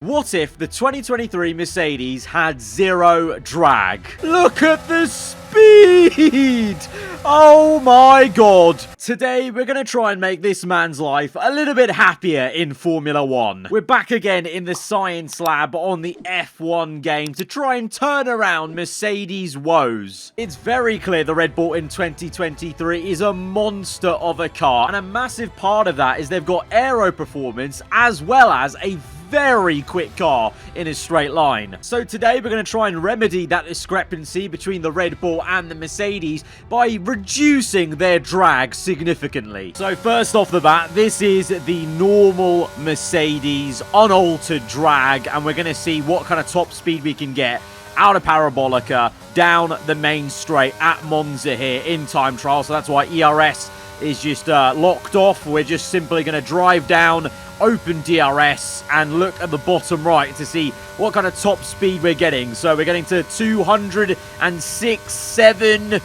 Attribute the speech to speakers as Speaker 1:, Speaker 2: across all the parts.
Speaker 1: What if the 2023 Mercedes had zero drag? Look at the speed! Oh my god! Today, we're going to try and make this man's life a little bit happier in Formula 1. We're back again in the science lab on the F1 game to try and turn around Mercedes' woes. It's very clear the Red Bull in 2023 is a monster of a car, and a massive part of that is they've got aero performance as well as a very quick car in a straight line. So today we're going to try and remedy that discrepancy between the Red Bull and the Mercedes by reducing their drag significantly. So first off the bat, this is the normal Mercedes unaltered drag, and we're going to see what kind of top speed we can get out of Parabolica down the main straight at Monza here in time trial. So that's why ERS is just locked off. We're just simply going to drive down, open DRS, and look at the bottom right to see what kind of top speed we're getting. So we're getting to 206, 7,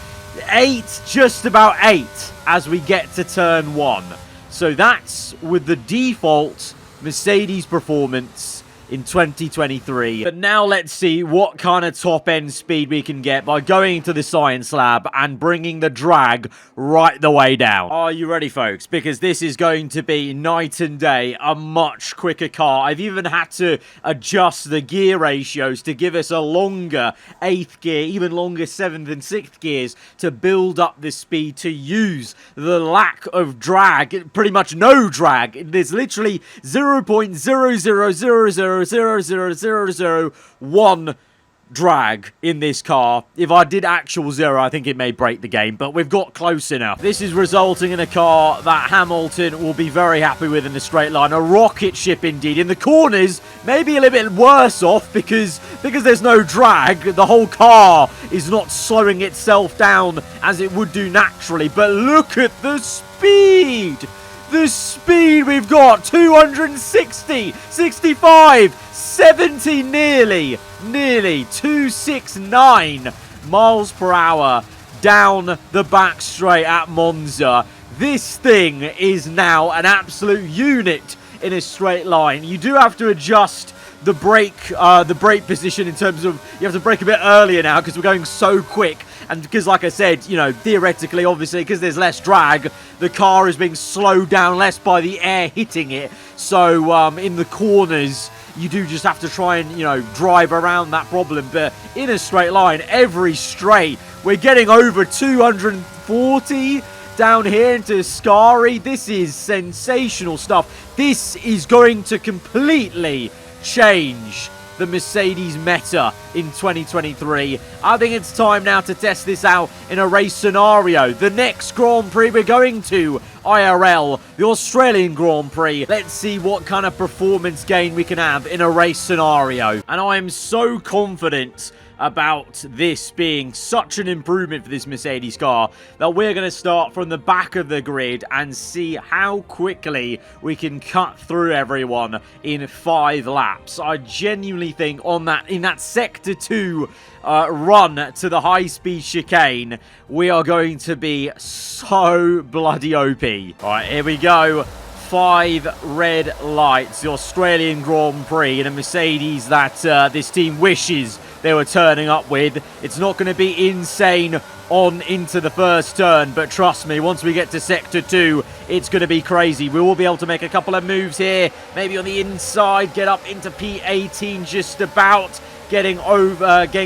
Speaker 1: 8, just about 8 as we get to turn 1. So that's with the default Mercedes performance in 2023. But now let's see what kind of top-end speed we can get by going to the science lab and bringing the drag right the way down. Are you ready, folks? Because this is going to be night and day, a much quicker car. I've even had to adjust the gear ratios to give us a longer 8th gear, even longer 7th and 6th gears to build up the speed to use the lack of drag, pretty much no drag. There's literally 0.000000001 drag in this car. If I did actual zero, I think it may break the game, but we've got close enough. This is resulting in a car that Hamilton will be very happy with in the straight line. A rocket ship indeed. In the corners, maybe a little bit worse off because there's no drag. The whole car is not slowing itself down as it would do naturally, but look at the speed! The speed we've got, 260, 65, 70 nearly 269 miles per hour down the back straight at Monza. This thing is now an absolute unit in a straight line. You do have to adjust the brake position in terms of you have to brake a bit earlier now because we're going so quick. And because, like I said, you know, theoretically, obviously, because there's less drag, the car is being slowed down less by the air hitting it. So, in the corners, you do just have to try and, you know, drive around that problem. But in a straight line, every straight, we're getting over 240 down here into Scari. This is sensational stuff. This is going to completely change the Mercedes meta in 2023. I think it's time now to test this out in a race scenario. The next Grand Prix we're going to, IRL, the Australian Grand Prix. Let's see what kind of performance gain we can have in a race scenario. And I am so confident about this being such an improvement for this Mercedes car that we're going to start from the back of the grid and see how quickly we can cut through everyone in 5 laps. I genuinely think in that sector 2 run to the high-speed chicane, we are going to be so bloody OP. All right, here we go. 5 red lights, the Australian Grand Prix in a Mercedes that this team wishes they were turning up with. It's not going to be insane on into the first turn, but trust me, once we get to sector 2, it's going to be crazy. We will be able to make a couple of moves here, maybe on the inside, get up into P18 just about, getting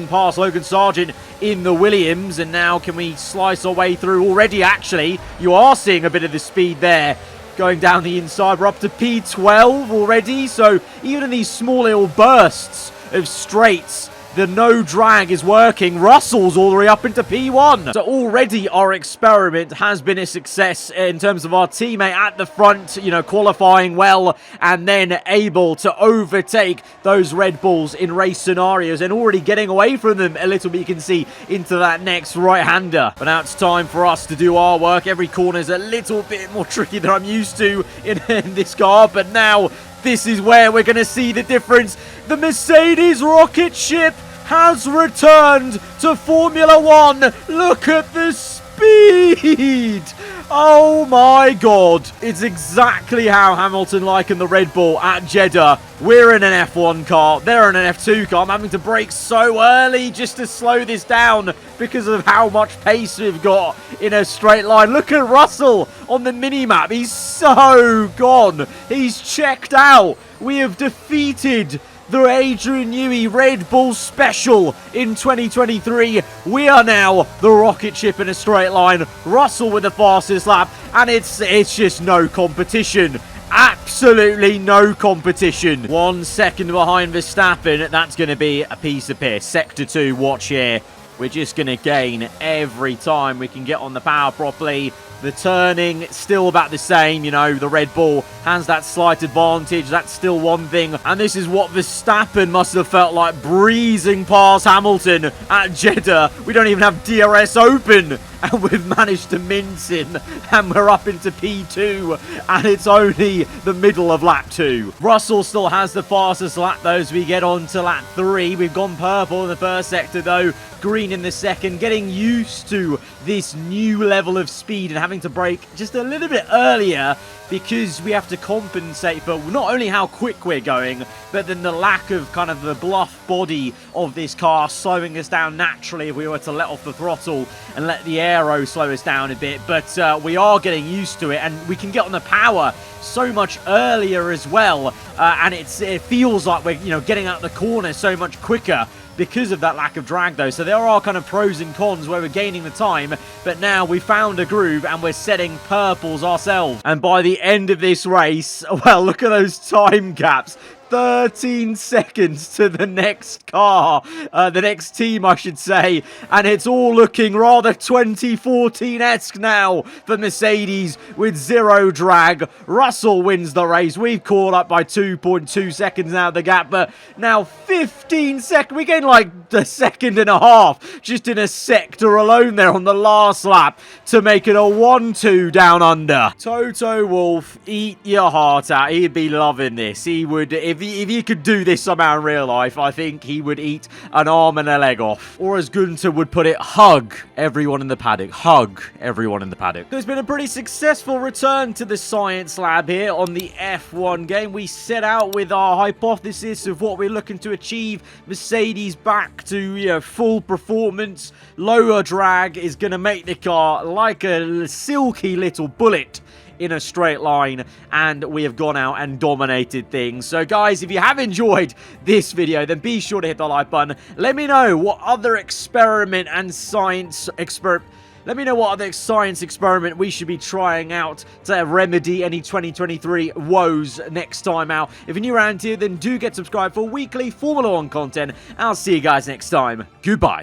Speaker 1: past Logan Sargent in the Williams, and now can we slice our way through already? Actually, you are seeing a bit of the speed there going down the inside. We're up to P12 already, so even in these small little bursts of straights, the no drag is working. Russell's all the way up into P1. So already our experiment has been a success in terms of our teammate at the front, you know, qualifying well and then able to overtake those Red Bulls in race scenarios and already getting away from them a little bit, you can see, into that next right-hander. But now it's time for us to do our work. Every corner is a little bit more tricky than I'm used to in this car, but now this is where we're going to see the difference. The Mercedes rocket ship has returned to Formula 1. Look at the speed. Oh my god. It's exactly how Hamilton likened the Red Bull at Jeddah. We're in an F1 car. They're in an F2 car. I'm having to brake so early just to slow this down because of how much pace we've got in a straight line. Look at Russell on the mini-map. He's so gone. He's checked out. We have defeated the Adrian Newey Red Bull Special in 2023. We are now the rocket ship in a straight line. Russell with the fastest lap, and it's just no competition. Absolutely no competition. 1 second behind Verstappen. That's going to be a piece of piss. Sector 2, watch here. We're just going to gain every time we can get on the power properly. The turning, still about the same, you know, the Red Bull has that slight advantage. That's still one thing. And this is what Verstappen must have felt like, breezing past Hamilton at Jeddah. We don't even have DRS open, and we've managed to mince him, and we're up into P2, and it's only the middle of lap 2. Russell still has the fastest lap, though, as we get on to lap 3. We've gone purple in the first sector, though, green in the second, getting used to this new level of speed and having to brake just a little bit earlier because we have to compensate for not only how quick we're going, but then the lack of kind of the bluff body of this car slowing us down naturally if we were to let off the throttle and let the aero slow us down a bit. But we are getting used to it, and we can get on the power so much earlier as well, and it feels like we're getting out the corner so much quicker because of that lack of drag, though. So there are kind of pros and cons where we're gaining the time, but now we found a groove and we're setting purples ourselves. And by the end of this race, well, look at those time gaps. 13 seconds to the next car, the next team, I should say, and it's all looking rather 2014-esque now for Mercedes with zero drag. Russell wins the race. We've caught up by 2.2 seconds now, the gap, but now 15 seconds. We gained like a second and a half just in a sector alone there on the last lap to make it a 1-2 down under. Toto Wolff, eat your heart out. He'd be loving this. He would, if he could do this somehow in real life, I think he would eat an arm and a leg off. Or as Gunther would put it, hug everyone in the paddock. Hug everyone in the paddock. There's been a pretty successful return to the science lab here on the F1 game. We set out with our hypothesis of what we're looking to achieve. Mercedes back to full performance. Lower drag is going to make the car like a silky little bullet in a straight line, and we have gone out and dominated things. So guys, if you have enjoyed this video, then be sure to hit the like button. Let me know what other science experiment we should be trying out to remedy any 2023 woes next time out. If you're new around here, then do get subscribed for weekly Formula 1 content. I'll see you guys next time. Goodbye.